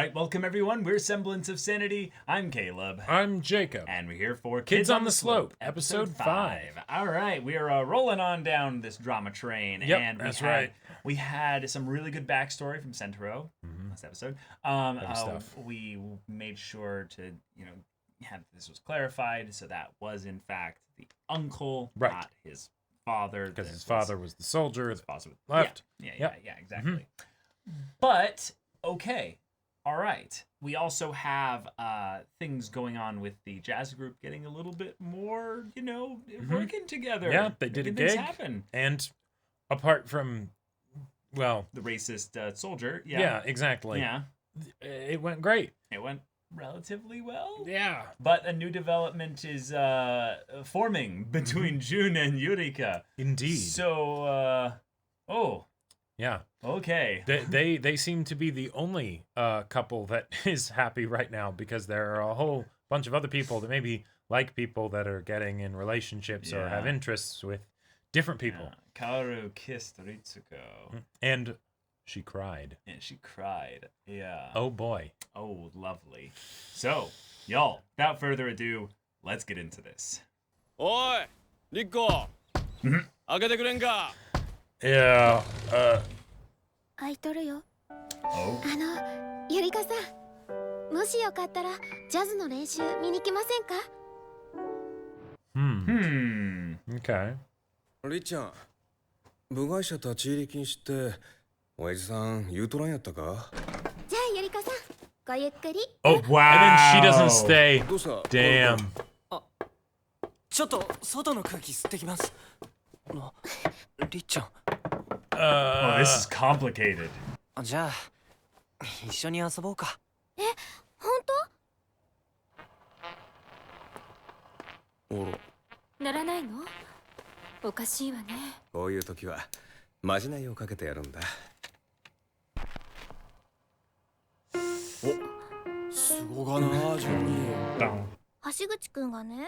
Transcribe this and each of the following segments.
right, welcome everyone. We're Semblance of Sanity. I'm Caleb. I'm Jacob. And we're here for Kids on the Slope, episode 5. All right, we are rolling on down this drama train. Yep, and that's right. We had some really good backstory from Sentaro last episode. We made sure to, have this was clarified, so that was in fact the uncle, not his father. Because his father was the soldier that left. Yeah, exactly. But, okay. All right. We also have things going on with the jazz group getting a little bit more, working together. Yeah, they did a gig. Happen. And apart from, the racist soldier. Yeah, exactly. Yeah. It went great. It went relatively well. Yeah. But a new development is forming between Jun and Yurika. Indeed. So, yeah. Okay. They seem to be the only couple that is happy right now, because there are a whole bunch of other people that maybe like people that are getting in relationships or have interests with different people. Yeah. Kaoru kissed Ritsuko. And she cried. Yeah. Oh boy. Oh, lovely. So, y'all, without further ado, let's get into this. Oi, Rikko. Agete kurenka? Yeah. 空いとるよ。 Oh. ゆりかさん、もしよかったらジャズの練習見に来ませんか？ Okay. りっちゃん、部外者立ち入り禁止って親父さん言うとらんやったか？じゃあゆりかさん、ごゆっくり。 Oh, wow. And then she doesn't stay. どうした？ Damn. ちょっと外の空気吸ってきます。りっちゃん。Oh, this is complicated. じゃあ一緒に遊ぼうか。え、本当？おろ。ならないの？おかしいわね。こういう時はまじないをかけてやるんだ。お、すごがなジョニー。橋口くんがね、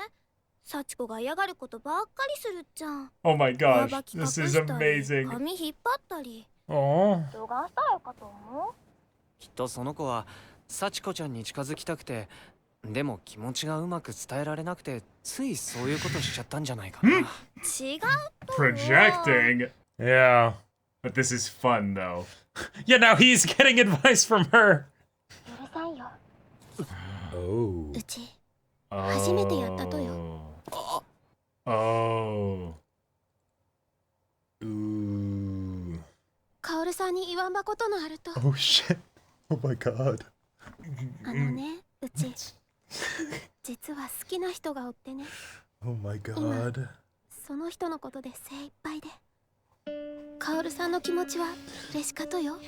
幸子が嫌がることばっかりするっちゃん。 Oh my gosh, 上履き隠 this is したり amazing. 髪引っ張ったり。 Oh. どがんしたらよかと思う？きっとその子は幸子ちゃんに近づきたくて、でも気持ちがうまく伝えられなくて、ついそういうことしちゃったんじゃないかな。違うと思う。 Projecting. Yeah. But this is fun, though. Yeah, now he's getting advice from her. 許さんよ。 Oh. うち初めてやったとよ。 Oh. Ooh. カオルさんに言わんばことのあると。 Oh shit. Oh my god. ね、うち実は好きな人がおってね。 Oh my god. その人のことで精一杯で。カオルさんの気持ちは嬉しかとよ。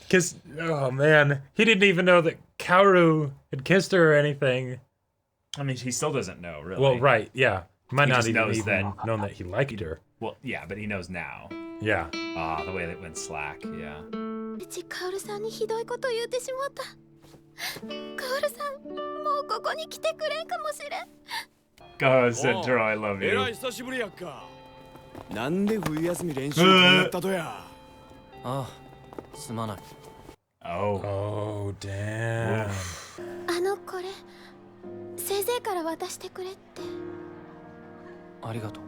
Because, oh man, he didn't even know that Kaoru had kissed her or anything. I mean, he still doesn't know, really. Well, right, yeah. He might He not just even knows known that he liked her. Well, yeah, but he knows now. Yeah. The way that went slack, yeah. うちカオルさんにひどいこと言うてしまった。カオルさん、もうここに来てくれんかもしれん。 God, Sentaro, I love え you. らい久しぶりやっか。なんで冬休み練習やったとや。ああ、すまない。Oh. Oh, damn. これ先生から渡してくれって。ありがとう。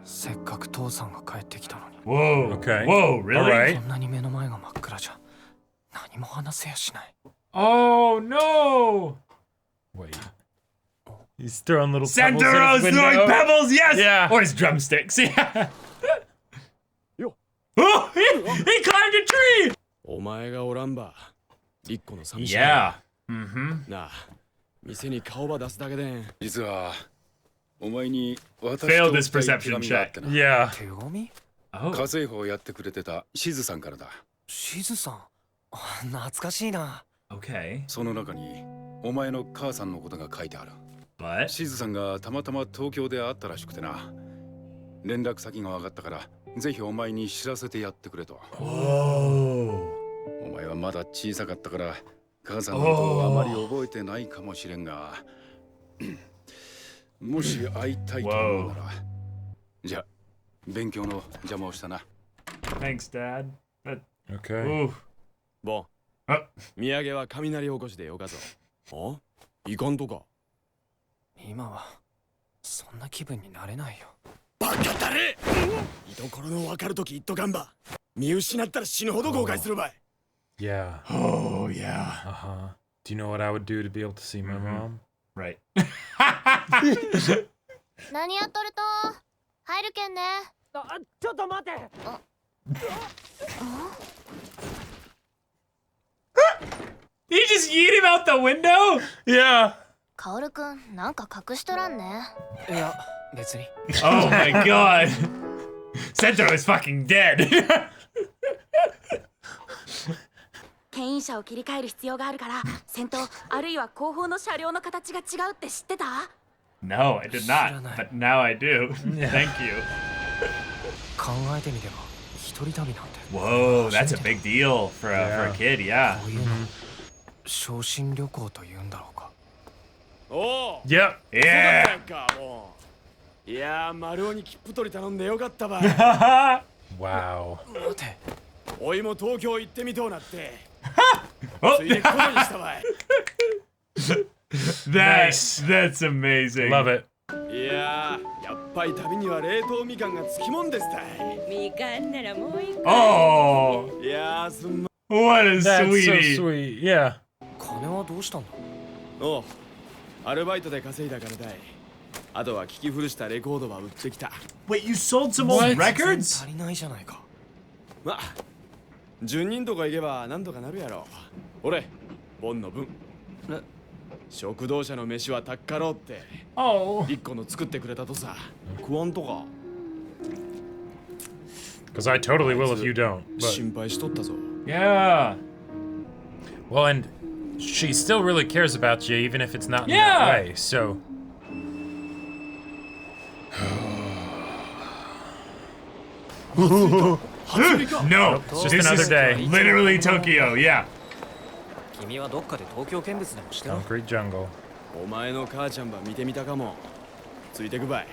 せっかく父さんが帰ってきたのに。 Whoa. Okay. Whoa, really? All right. こんなに目の前が真っ暗じゃ何も話せやしない。 Oh, no. Wait. He's throwing little pebbles Sentaro's in his throwing window. pebbles, yes! Yeah. Or his drumsticks, yeah. Yo. Oh, he climbed a tree! お前がおらんば。リッコの寂しい。 Yeah. Mm-hmm. なあ、店に顔ば出すだけで。実はお前に私 Failed と this 手 perception 紙があってな。 Yeah. 手紙？ Oh. 家政婦をやってくれてたしずさんからだ。しずさん。あ、懐かしいな。Okay. その中にお前の母さんのことが書いてある。 But? しずさんがたまたま東京で会ったらしくてな。連絡先が分かったからぜひお前に知らせてやってくれと。 Oh. お前はまだ小さかったから母さんのことをあまり覚えてないかもしれんが、もし会いたいと思うなら、じゃあ勉強の邪魔をしたな。 Thanks, Dad. But, Okay. ooh. ボン、土産は雷おこしでよかぞ。あ、いかんとか。今はそんな気分になれないよ。バカだれ。居所の分かるとき言っとかんば。見失ったら死ぬほど後悔するばい。Yeah. Oh yeah. Do you know what I would do to be able to see my mom? Right. 何やっとると入るけんね。ちょっと待て。He just yeet him out the window? Yeah. カオルくんなんか隠しとらんね。いや別に。Oh my god. Sentaro is fucking dead. 牽引車を切り替える必要があるから先頭あるいは後方の車両の形が違うって知ってた？ No, I did not. But now I do. Thank you. 考えてみれば一人旅なんて。 Whoa, that's a big deal for a kid, yeah. こういうの昇進旅行というんだろうか。おお。 Yep. そうだった Yeah. やんかもう。いやー、丸尾に切符取り頼んでよかったばい。 Wow. 待て。おいも東京行ってみとうなって。Oh, ついでことにしたばい。that's amazing. Love it. いやー、やっぱり旅には冷凍みかんがつきもんですたい。みかんならもう一個。 Oh, いやー、すんま。 what a That's sweetie. so sweet. Yeah. 金はどうしたんだ？おう、アルバイトで稼いだからだい。あとは聞き古したレコードは売ってきた。 Wait, you sold some old records? 足りないじゃないか。まあ、順人とか行けばなんとかなるやろ。俺、ボンの分。食堂車の飯はたっかろうって。Oh. 一個の作ってくれたとさ。食わんとか。 Because I totally will if you don't. But, 心配しとったぞ。 Yeah. well, and she still really cares about you, even if it's not in Yeah. that way. So. No, It's just this another is day. literally Tokyo, yeah. 君はどっかで東京見物でもしてろ。 Concrete jungle. お前の母ちゃんば見てみたかも。ついてくばい。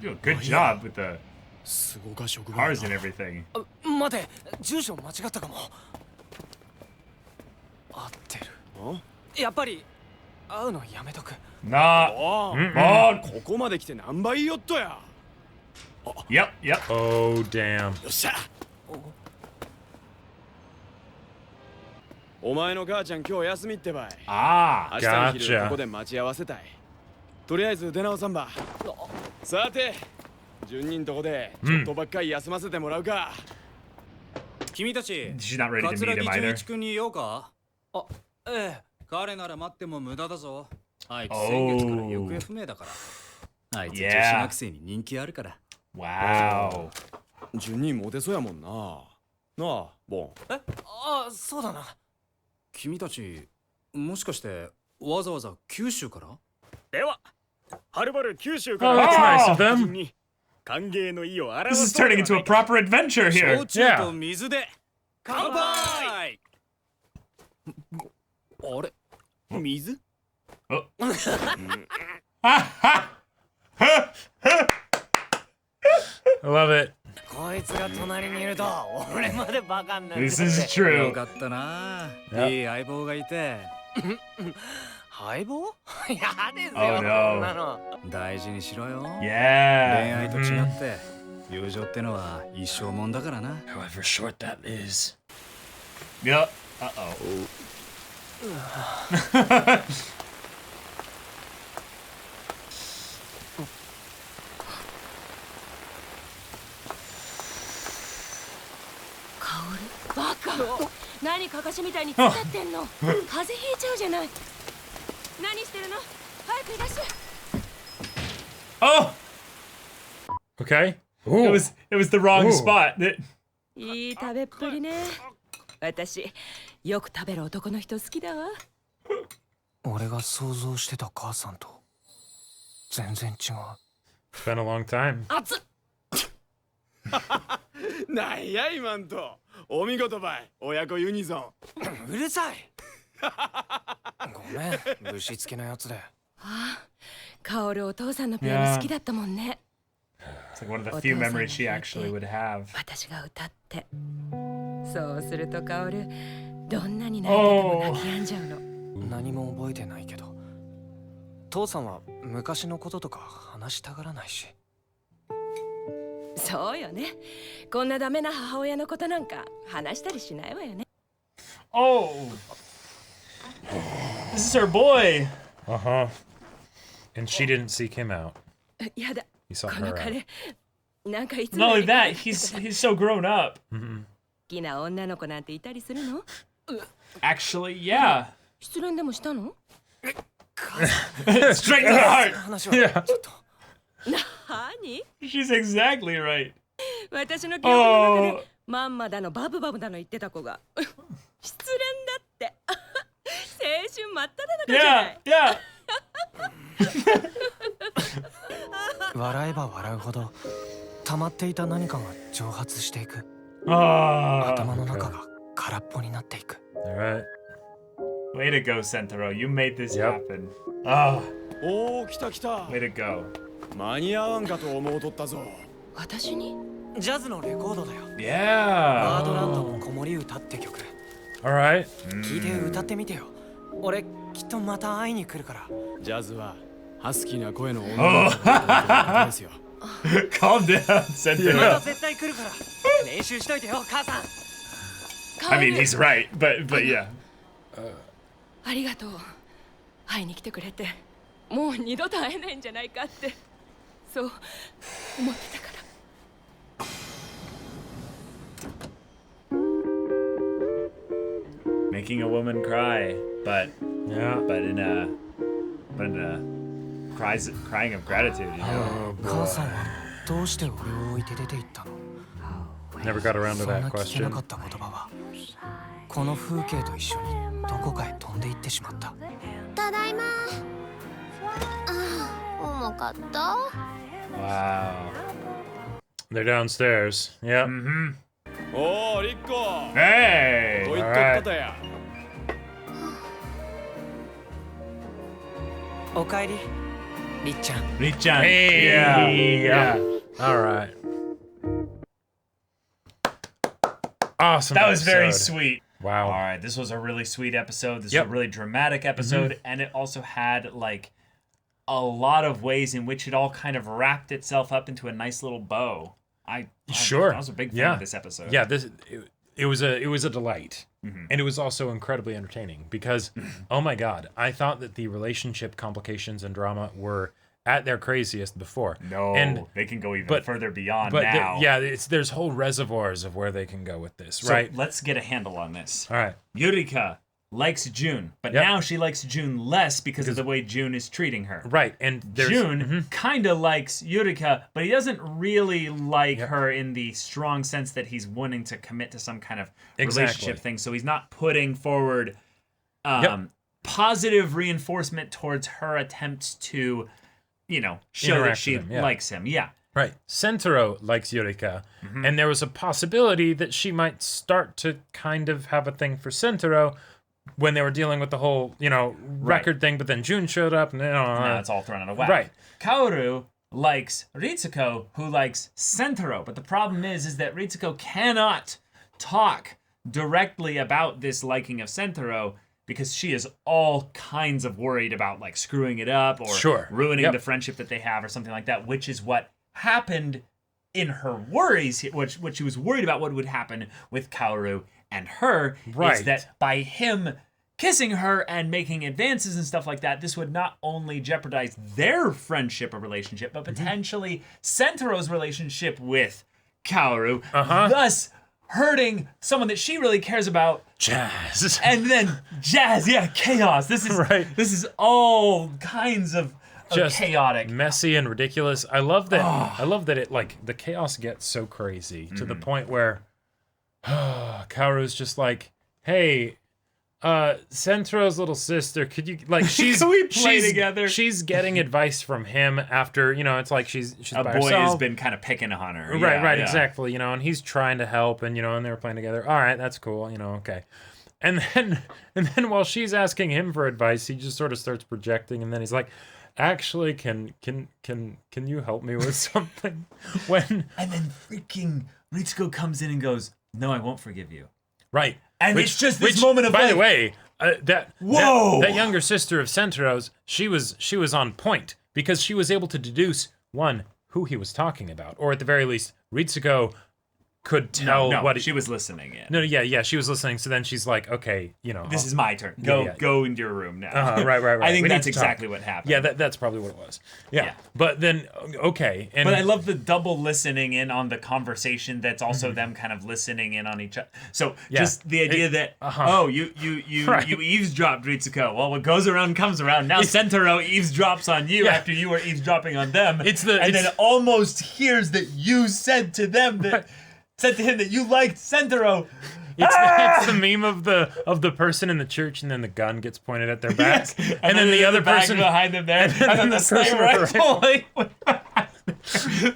You do a good job with the すごか職場。 cars and everything. 待て、住所間違ったかも。合ってる。やっぱり会うのやめとく。 Nah. おう、 Oh, ここまで来て何倍よっとや。 yep, yep. Oh, damn. よっしゃ。お前の母ちゃん今日休みってばい。 Ah. 明日の昼 Gotcha. ここで待ち合わせたい。とりあえず出直さんば。さて、順人とこでちょっとばっかり休ませてもらうか。君たち、 She's not ready to 桂 meet 木 him 純 either. 一君に言おうか？あ、ええ。彼なら待っても無駄だぞ。あいつ Oh. 先月から行方不明だから。あいつ女子 Yeah. 学生に人気あるから。 Wow. 順人モテそうやもんな。なあ、ボン。え、あ、そうだな。君たち、もしかしてわざわざ九州から？では、はるばる九州 Oh, that's nice of them. に歓迎の意を表 This is turning into a proper adventure here. 焼酎と水で乾杯！あれ、水 I love it. こいつが隣にいると俺までバカになる。 This is よ true. かったな。 Yep. いい相棒がいて。相棒？やですよ、 Oh, そ no. んなの。大事にしろよ。恋 Yeah. 愛と違って友情ってのは一生もんだからな。 However short that is. Yep. Uh-oh. カオルバカ。何かかしみたいに突っ立ってんの。風邪ひいちゃうじゃない。何してるの？早くいらっしゃい。 Oh, Okay. it was the wrong Ooh. spot. いい食べっぷりね。私よく食べる男の人好きだわ。俺が想像してた母さんと全然違う。 It's been a long time. 熱っ。なんや今んと。お見事ばい、親子ユニゾン。うるさい。ごめん、ぶしつけなやつで。ああ、カオルお父さんのピアノ好きだったもんね。 It's like one of the few memories she actually would have. 私が歌って。そうするとカオル、どんなに泣いてても泣き止んじゃうの。何も覚えてないけど、父さんは昔のこととか話したがらないし。そうよね。こんなダメな母親のことなんか話したりしないわよね。Oh, this is her boy. And she didn't seek him out. やだ。 He sought この her out. 彼、なんかいつも Not より only that, he's so grown up. 好きな女の子なんていたりするの？ Actually, yeah. 失恋でもしたの？ Straight to the heart. 話はちょっと。何？ She's exactly right. 私の記憶の中でマンマだのバブバブだの言ってた子が失恋だって。青春真っ只中じゃない。Yeah, yeah. 笑えば笑うほど溜まっていた何かが蒸発していく。 Ah, 頭の中が空っぽになっていく。 All right. way to go, Sentaro. You made this Yep. happen. Ah, おお来た来た way to go. 間に合わんかと思うとったぞ。私に？ジャズのレコードだよ。 Yeah. バードランドの子守歌って曲。 All right. 聞いて歌ってみてよ。俺きっとまた会いに来るから。ジャズはハスキーな声の女の子だけですよ。 Calm down, また Sentaro. 絶対来るから練習しといてよ母さん。 I mean, he's right, but yeah. ありがとう。会いに来てくれて、もう二度と会えないんじゃないかって、そう思ってたから。 Making a woman cry, but Yeah. in a crying of gratitude, you know. 母さんはどうして俺を置いて出て行ったの？ Never got around to そんな that 聞けな question. かった言葉はこの風景と一緒にどこかへ飛んで行ってしまった。ただいま。ああ、重かった。 Wow. They're downstairs. Yep. Mm-hmm. おおリッコ Hey. と言っとったとや。おかえりりっちゃん。 Richan. Hey. Yeah. All right. Awesome. That was very episode. sweet. Wow. All right, this was a really sweet episode. This Yep. was a really dramatic episode, and it also had like a lot of ways in which it all kind of wrapped itself up into a nice little bow. I Sure. was a big fan Yeah. of this episode. Yeah, it was a delight. And it was also incredibly entertaining because oh my god, I thought that the relationship complications and drama were at their craziest before. No, And they can go even but- further beyond but now. there's whole reservoirs of where they can go with this, So right? let's get a handle on this. All right. Yurika likes June, but Yep. now she likes June less because of the way June is treating her. Right. And there's June kind of likes Yurika, but he doesn't really like her in the strong sense that he's wanting to commit to some kind of relationship Exactly. thing. So he's not putting forward Yep. positive reinforcement towards her attempts to, show that Interact she with him, yeah. likes him. Yeah. Right. Sentaro likes Yurika, and there was a possibility that she might start to kind of have a thing for Sentaro when they were dealing with the whole, record thing, but then June showed up, and Now it's all thrown out of whack. Right. Kaoru likes Ritsuko, who likes Sentaro. But the problem is that Ritsuko cannot talk directly about this liking of Sentaro because she is all kinds of worried about like screwing it up or Sure. ruining Yep. the friendship that they have or something like that, which is what happened in her worries, what she was worried about what would happen with Kaoru and her is Right. that by him kissing her and making advances and stuff like that, this would not only jeopardize their friendship or relationship, but potentially Sentaro's relationship with Kaoru, thus hurting someone that she really cares about. Jazz. And then Jazz, chaos. This is Right. This is all kinds of Just chaotic. messy and ridiculous. I love that. I love that it like the chaos gets so crazy to the point where Kaoru's just like, "Hey, Sentro's little sister, could you like she's Can we play she's, together?" She's getting advice from him after it's like she's A by boy has herself. been kind of picking on her. Right, Yeah. exactly. And he's trying to help, and and they were playing together. All right, that's cool. Okay. And then while she's asking him for advice, he just sort of starts projecting, and then he's like, "Actually, can you help me with something?" And then freaking Ritsuko comes in and goes, "No, I won't forgive you." Right. And it's just this moment of by like, the way, that younger sister of Sentaro's, she was on point because she was able to deduce who he was talking about, or at the very least, Ritsuko could tell what she was listening in. No, she was listening. So then she's like, okay, this is my turn. Go into your room now. Right. I think that's exactly what happened. Yeah, that's probably what it was. Yeah. But then, okay. But I love the double listening in on the conversation that's also them kind of listening in on each other. So just the idea that, you eavesdropped, Ritsuko. Well, what goes around comes around. Now Sentaro eavesdrops on you after you were eavesdropping on them. Then almost hears that you said to them that... said to him that you liked Sentaro. It's the meme of the person in the church, and then the gun gets pointed at their back, and then the other person behind them there, and then the sniper rifle.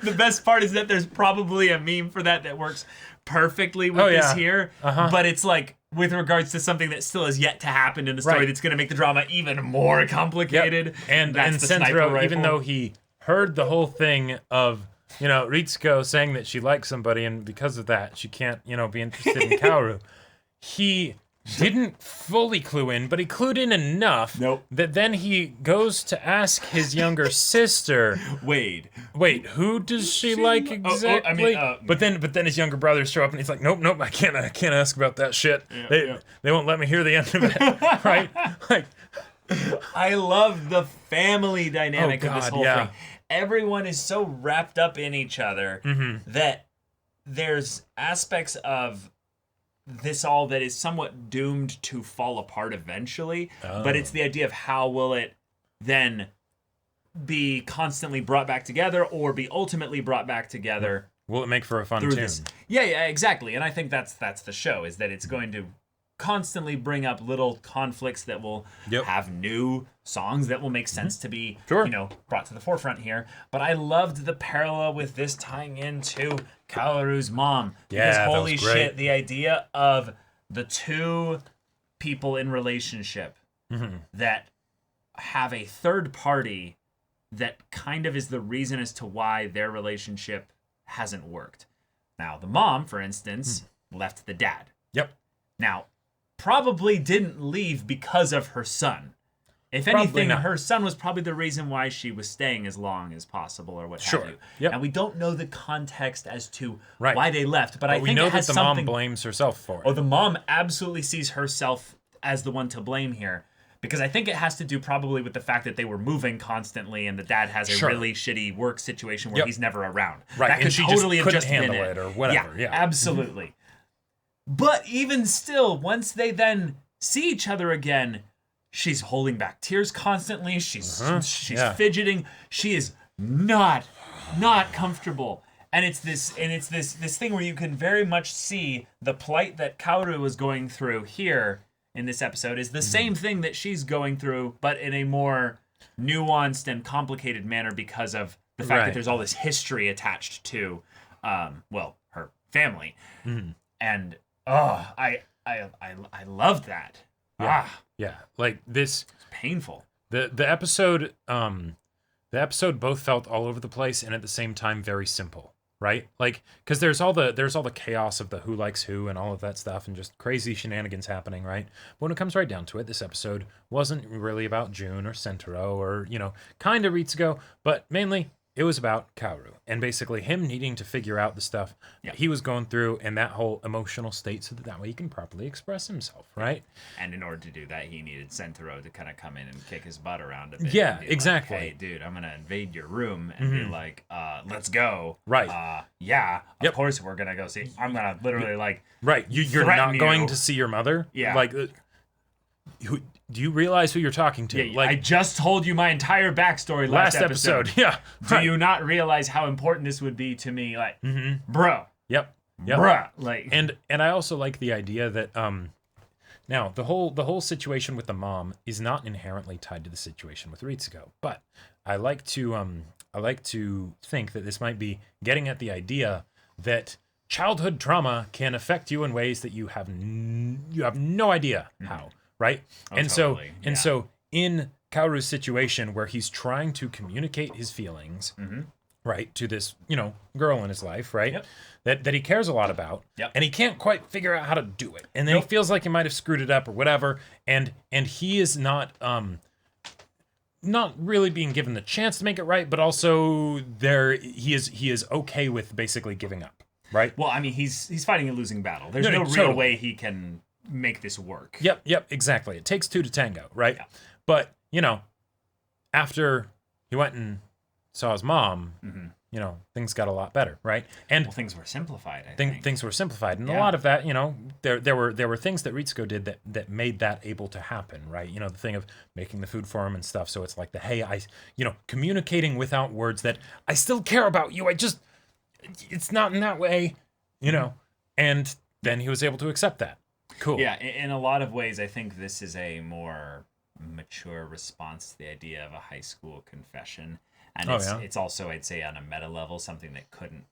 The best part is that there's probably a meme for that works perfectly with this here, but it's like with regards to something that still has yet to happen in the story that's going to make the drama even more complicated. Yep. And Sentaro, even though he heard the whole thing of Ritsuko saying that she likes somebody, and because of that, she can't, be interested in Kaoru. He didn't fully clue in, but he clued in enough that then he goes to ask his younger sister, Wait, who does she like exactly? But then his younger brothers show up, and he's like, nope, I can't ask about that shit. They won't let me hear the end of it, right? Like, I love the family dynamic of this whole thing. Everyone is so wrapped up in each other that there's aspects of this all that is somewhat doomed to fall apart eventually. But it's the idea of how will it then be constantly brought back together or be ultimately brought back together. Will it make for a fun tune? This. Yeah, exactly. And I think that's the show, is that it's going to constantly bring up little conflicts that will have new songs that will make sense to be brought to the forefront here. But I loved the parallel with this tying into Kaoru's mom. Because holy shit, the idea of the two people in relationship that have a third party that kind of is the reason as to why their relationship hasn't worked. Now, the mom, for instance, left the dad. Now, probably didn't leave because of her son. If anything, her son was probably the reason why she was staying as long as possible, or what have you. And we don't know the context as to why they left, but I think it has something. We know that the mom blames herself for it. Oh, the mom absolutely sees herself as the one to blame here, because I think it has to do probably with the fact that they were moving constantly, and the dad has a really shitty work situation where he's never around. That could totally have just been it, or whatever. Yeah, absolutely. But even still, once they then see each other again, she's holding back tears constantly. She's fidgeting. She is not comfortable. And it's this thing where you can very much see the plight that Kaoru was going through here in this episode is the same thing that she's going through, but in a more nuanced and complicated manner because of the fact that there's all this history attached to her family. And I loved that. Like this. It's painful. The episode both felt all over the place and at the same time very simple, right? Like, because there's all the chaos of the who likes who and all of that stuff and just crazy shenanigans happening, right? But when it comes right down to it, this episode wasn't really about June or Sentaro or kind of Ritsuko, but mainly it was about Kaoru and basically him needing to figure out the stuff he was going through and that whole emotional state so that way he can properly express himself, right? And in order to do that, he needed Sentaro to kind of come in and kick his butt around a bit. Yeah, exactly. Like, hey, dude, I'm going to invade your room and be like, let's go. Right. Of course we're going to go see. I'm going to literally like... Right, you're not going to see your mother? Yeah. Like... Do you realize who you're talking to? Yeah, like, I just told you my entire backstory last episode. Yeah. Do you not realize how important this would be to me? Like, bro. Yep. Bruh. Like, and I also like the idea that now the whole situation with the mom is not inherently tied to the situation with Ritsuko, but I like to think that this might be getting at the idea that childhood trauma can affect you in ways that you have no idea how. Right? So in Kaoru's situation where he's trying to communicate his feelings right, to this, girl in his life, right? Yep. That he cares a lot about. Yep. And he can't quite figure out how to do it. And then he feels like he might have screwed it up or whatever. And he is not really being given the chance to make it right, but also he is okay with basically giving up, right? Well, I mean, he's fighting a losing battle. There's no real totally. way he can make this work. Yep, exactly. It takes two to tango, right? Yeah. But, after he went and saw his mom, things got a lot better, right? And things were simplified, I think. Things were simplified. And a lot of that, there were things that Ritsuko did that made that able to happen, right? The thing of making the food for him and stuff. So it's like communicating without words that I still care about you. It's not in that way, And then he was able to accept that. Cool. Yeah, in a lot of ways, I think this is a more mature response to the idea of a high school confession. And it's also, I'd say, on a meta level, something that couldn't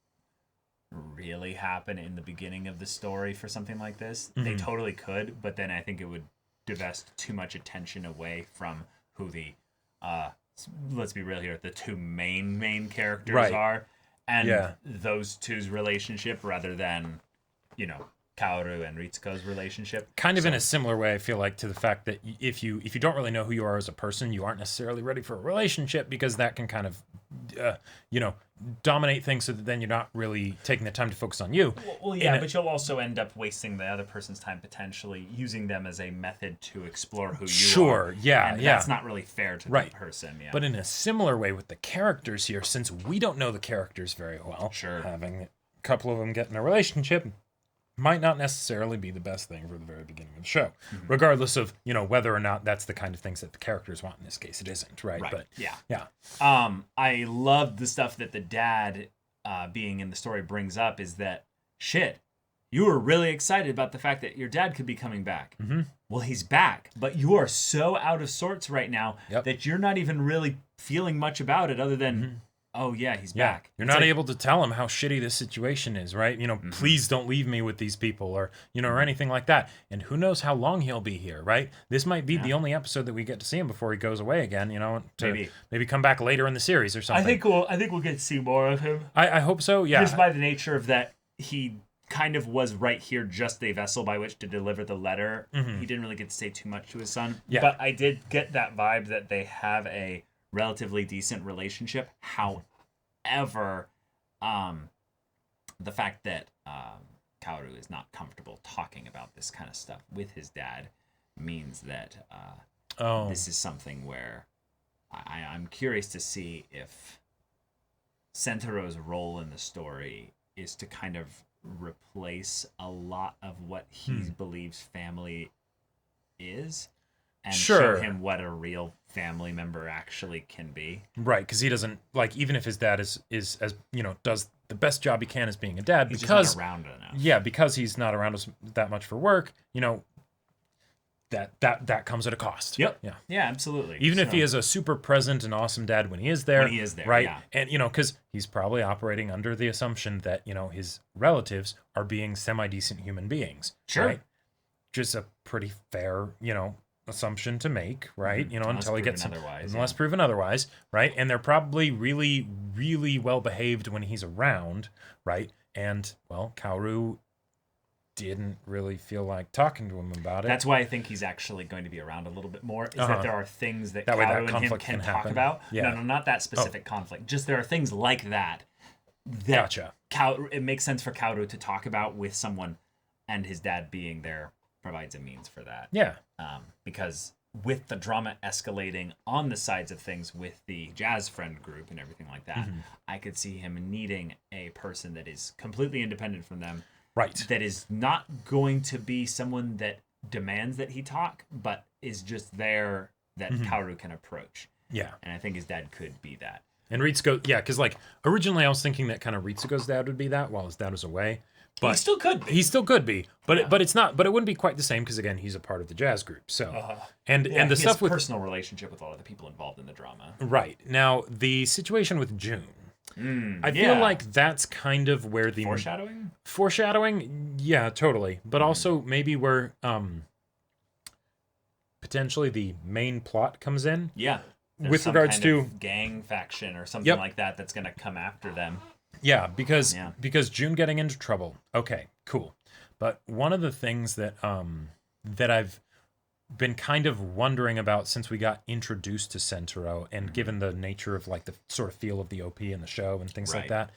really happen in the beginning of the story for something like this. Mm-hmm. They totally could, but then I think it would divest too much attention away from who the, let's be real here, the two main characters are. And those two's relationship rather than, Kaoru and Ritsuko's relationship. Kind of in a similar way, I feel like, to the fact that if you don't really know who you are as a person, you aren't necessarily ready for a relationship because that can kind of, dominate things so that then you're not really taking the time to focus on you. Well, yeah, but you'll also end up wasting the other person's time potentially using them as a method to explore who you are. Sure, yeah. That's not really fair to the person. Yeah. But in a similar way with the characters here, since we don't know the characters very well, having a couple of them get in a relationship might not necessarily be the best thing for the very beginning of the show, regardless of, whether or not that's the kind of things that the characters want. In this case, it isn't, right? But yeah. I love the stuff that the dad, being in the story, brings up is that, you were really excited about the fact that your dad could be coming back. Mm-hmm. Well, he's back, but you are so out of sorts right now that you're not even really feeling much about it other than... Oh, yeah, he's back. You're not able to tell him how shitty this situation is, right? Please don't leave me with these people or, or anything like that. And who knows how long he'll be here, right? This might be the only episode that we get to see him before he goes away again, to maybe come back later in the series or something. I think we'll get to see more of him. I hope so, yeah. Just by the nature of that, he kind of was right here just a vessel by which to deliver the letter. Mm-hmm. He didn't really get to say too much to his son. Yeah. But I did get that vibe that they have a relatively decent relationship. However, the fact that Kaoru is not comfortable talking about this kind of stuff with his dad means that this is something where I'm curious to see if Sentaro's role in the story is to kind of replace a lot of what he believes family is. And show him what a real family member actually can be. Right, because he doesn't, even if his dad is as, does the best job he can as being a dad, he's because just not around enough. Yeah, because he's not around us that much for work, that comes at a cost. Yep. Yeah, absolutely. Even if he is a super present and awesome dad when he is there. Right? Yeah. And, because he's probably operating under the assumption that, his relatives are being semi-decent human beings. Sure. Right? Just a pretty fair, assumption to make, right? Until he gets unless proven otherwise, right? And they're probably really, really well behaved when he's around, right? And Kaoru didn't really feel like talking to him about it. That's why I think he's actually going to be around a little bit more. Is that there are things that Kaoru and him can talk about. Yeah. No, not that specific conflict. Just there are things like that. Gotcha. It makes sense for Kaoru to talk about with someone, and his dad being there provides a means for that. Yeah. Because with the drama escalating on the sides of things with the jazz friend group and everything like that, I could see him needing a person that is completely independent from them. Right. That is not going to be someone that demands that he talk, but is just there that Kaoru can approach. Yeah. And I think his dad could be that. And Ritsuko, because originally I was thinking that kind of Ritsuko's dad would be that while his dad was away. But he still could be. He still could be, but it's not. But it wouldn't be quite the same because again, he's a part of the jazz group. So and the stuff with personal relationship with all of the people involved in the drama. Right now, the situation with June, I feel like that's kind of where the foreshadowing. Yeah, totally. But also maybe where potentially the main plot comes in. Yeah. there's some regards kind to of gang faction or something Yep. like that that's going to come after them. Yeah, because Yeah. June getting into trouble. Okay, cool. But one of the things that that I've been kind of wondering about since we got introduced to Sentaro, and given the nature of like the sort of feel of the OP in the show and things like Right. that,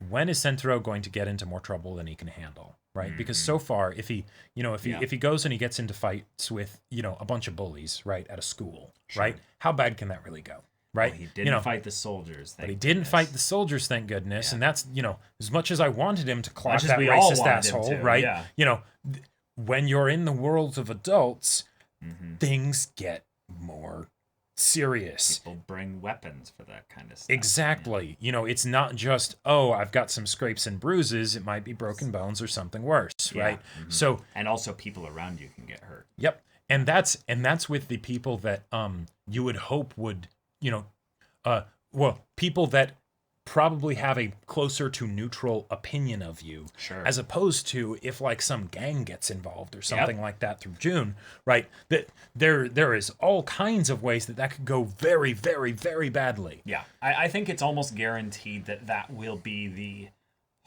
when is Sentaro going to get into more trouble than he can handle? Right? Because so far, if he if he goes and he gets into fights with a bunch of bullies, right, at a school, right, how bad can that really go? Right? Well, he didn't fight the soldiers. But he didn't fight the soldiers, thank goodness. And that's, as much as I wanted him to clock Much as that we all racist wanted him asshole, to, right? yeah. When you're in the world of adults, things get more serious. People bring weapons for that kind of stuff. Exactly. It's not just, oh, I've got some scrapes and bruises. It might be broken bones or something worse, right? So, and also people around you can get hurt. yep. And that's with the people that you would hope would, people that probably have a closer to neutral opinion of you, Sure. as opposed to if like some gang gets involved or something like that through June, right? That there is all kinds of ways that could go very, very, very badly. Yeah, I think it's almost guaranteed that will be the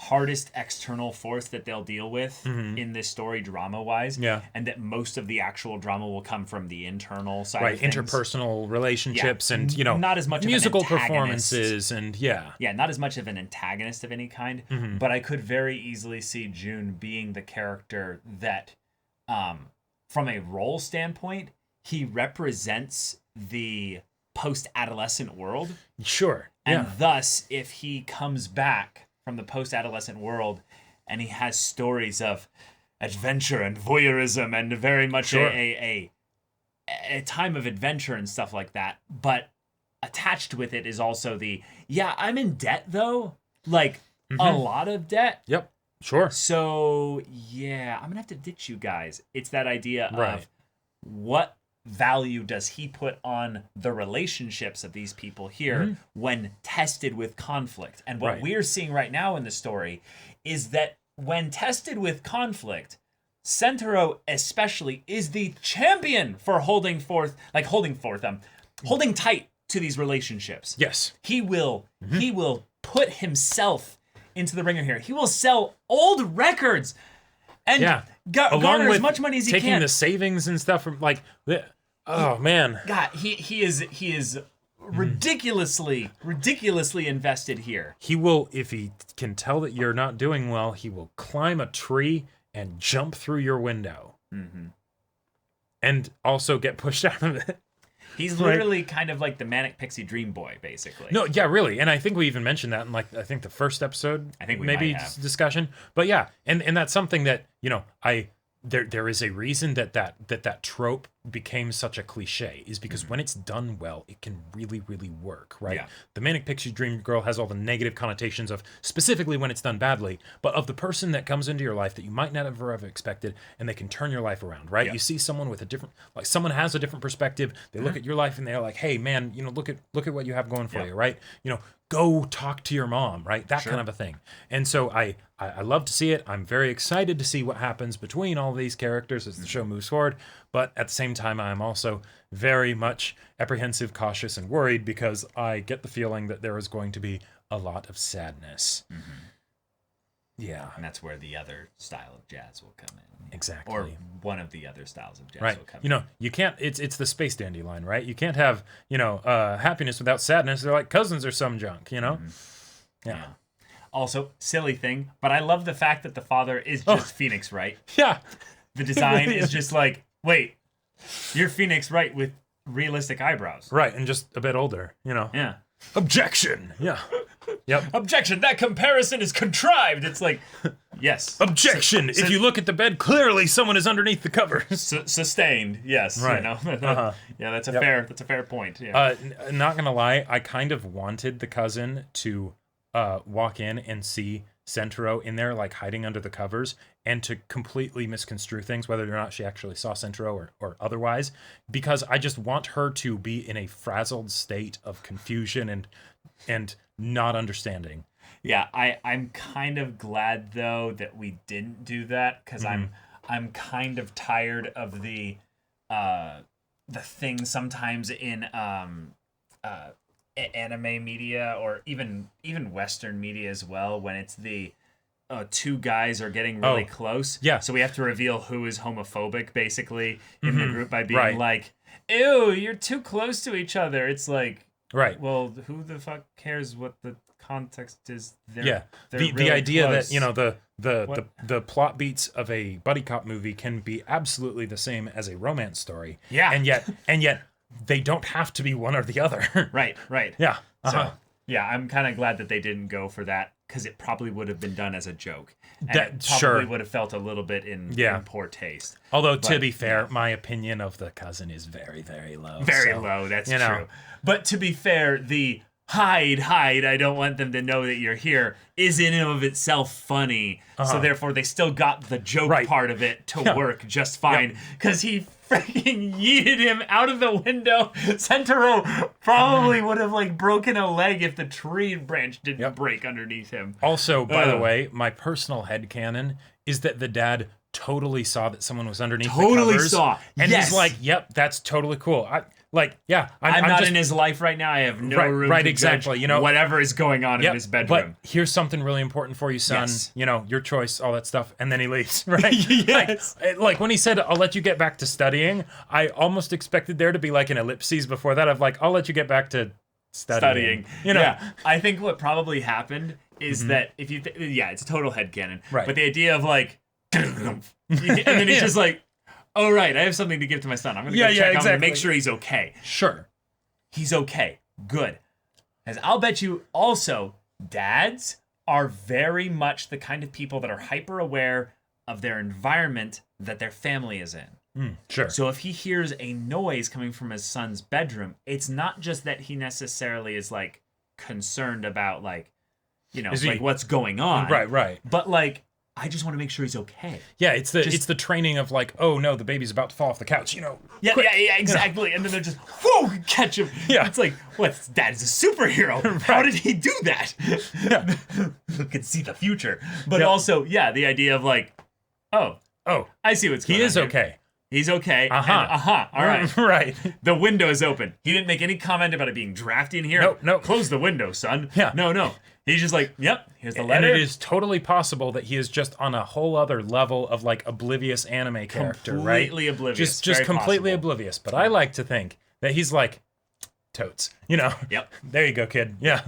hardest external force that they'll deal with in this story drama-wise. Yeah. And that most of the actual drama will come from the internal side Right, of things. interpersonal relationships and, not as much of an musical antagonist. performances and yeah, not as much of an antagonist of any kind, but I could very easily see June being the character that, from a role standpoint, he represents the post-adolescent world. sure, And yeah, thus, if he comes back from the post-adolescent world and he has stories of adventure and voyeurism and very much Sure. a time of adventure and stuff like that, but attached with it is also I'm in debt though, like a lot of debt. yep, sure, So I'm gonna have to ditch you guys. It's that idea Right. of what value does he put on the relationships of these people here when tested with conflict. And what Right. we're seeing right now in the story is that when tested with conflict, Sentaro especially is the champion for holding tight to these relationships. yes, He will put himself into the ringer here. He will sell old records and yeah. garner as much money as he taking can. the savings and stuff from like, oh man, God, he is ridiculously invested here. he will, if he can tell that you're not doing well, he will climb a tree and jump through your window, and also get pushed out of it. He's Right. literally kind of like the manic pixie dream boy, basically. No, yeah, really, and I think we even mentioned that in like I think the first episode. I think we maybe might have. discussion, but yeah, and that's something that there is a reason that trope became such a cliche, is because when it's done well, it can really, really work, right? Yeah. The manic pixie dream girl has all the negative connotations of specifically when it's done badly, but of the person that comes into your life that you might not ever have expected, and they can turn your life around, right? Yeah. You see someone with a different, like someone has a different perspective. They look at your life and they're like, hey man, look at what you have going for Yeah. you, right? Go talk to your mom, right? That kind of a thing. And so I love to see it. I'm very excited to see what happens between all these characters as the show moves forward. But at the same time, I'm also very much apprehensive, cautious, and worried because I get the feeling that there is going to be a lot of sadness. Yeah, And that's where the other style of jazz will come in. exactly. Or one of the other styles of jazz Right. will come in. You can't, it's the Space Dandy line, right? You can't have, happiness without sadness. They're like cousins or some junk, Yeah. Also, silly thing, but I love the fact that the father is just Phoenix Wright. Yeah. The design really is is. just like, wait, you're Phoenix Wright with realistic eyebrows. Right. And just a bit older, Yeah. Objection. Yeah. Yep. Objection, that comparison is contrived. It's like, yes. Objection. If you look at the bed, clearly someone is underneath the covers. Sustained, yes. Right. Yeah, that's a fair point. Yeah. Not gonna lie, I kind of wanted the cousin to walk in and see Sentaro in there, like hiding under the covers, and to completely misconstrue things, whether or not she actually saw Sentaro or otherwise, because I just want her to be in a frazzled state of confusion and not understanding. Yeah, I'm kind of glad though that we didn't do that, because I'm kind of tired of the thing sometimes in anime media or even Western media as well, when it's the two guys are getting really close. Yeah. So we have to reveal who is homophobic, basically, in the group by being like, ew, you're too close to each other. It's like, well, who the fuck cares what the context is? They're the really idea close. that, you know, the plot beats of a buddy cop movie can be absolutely the same as a romance story. Yeah. And yet they don't have to be one or the other. Right. Yeah. So, yeah, I'm kind of glad that they didn't go for that, because it probably would have been done as a joke. And it probably would have felt a little bit in poor taste. Although, to be fair, my opinion of the cousin is very, very low. Very low, that's true. But to be fair, the hide, I don't want them to know that you're here is in and of itself funny. So therefore, they still got the joke part of it to work just fine. Because he freaking yeeted him out of the window. Sentaro probably would have like broken a leg if the tree branch didn't break underneath him. Also, by the way, my personal headcanon is that the dad totally saw that someone was underneath the covers. Totally saw. And he's like, yep, that's totally cool. I'm not just, in his life right now. I have no room to exactly. judge You know, whatever is going on in his bedroom. But here's something really important for you, son. Yes. You know, your choice, all that stuff. And then he leaves, right? Yes. Like when he said, I'll let you get back to studying, I almost expected there to be like an ellipses before that of like, I'll let you get back to studying. You know? Yeah. I think what probably happened is that if you... it's a total headcanon. Right. But the idea of like... and then he's just like, oh, right, I have something to give to my son. I'm going to go check on him and make sure he's okay. Sure. He's okay. Good. As I'll bet you also, dads are very much the kind of people that are hyper aware of their environment that their family is in. Sure. So if he hears a noise coming from his son's bedroom, it's not just that he necessarily is like concerned about like, you know, like what's going on. Right. But like, I just want to make sure he's okay. Yeah, it's the training of like, oh no, the baby's about to fall off the couch, you know. Yeah, exactly. And then they're just, whoa, catch him. Yeah. It's like, what? Dad is a superhero. How did he do that? You can see the future. But also, the idea of like, oh, I see what's going on. He is here. okay. He's okay. All right. Right. The window is open. He didn't make any comment about it being drafty in here. No. Close the window, son. Yeah. No. He's just like, yep, here's the letter. And it is totally possible that he is just on a whole other level of like oblivious anime character, right? Completely oblivious. Just completely possible. oblivious. But I like to think that he's like, totes, you know. Yep. There you go, kid. Yeah.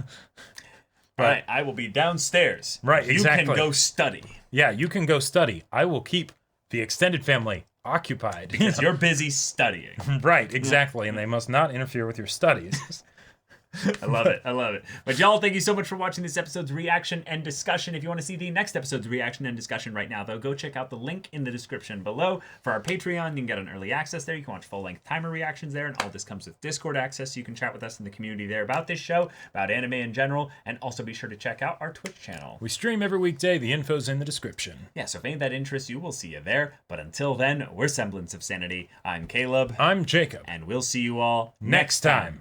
All right, I will be downstairs. Right, exactly. You can go study. Yeah, you can go study. I will keep the extended family occupied. Because you're busy studying. Right, exactly. And they must not interfere with your studies. I love it. But y'all, thank you so much for watching this episode's reaction and discussion. If you want to see the next episode's reaction and discussion right now, though, go check out the link in the description below. For our Patreon, you can get an early access there. You can watch full-length timer reactions there, and all this comes with Discord access, so you can chat with us in the community there about this show, about anime in general, and also be sure to check out our Twitch channel. We stream every weekday. The info's in the description. Yeah, so if any of that interests you, we'll see you there. But until then, we're Semblance of Sanity. I'm Caleb. I'm Jacob. And we'll see you all next time.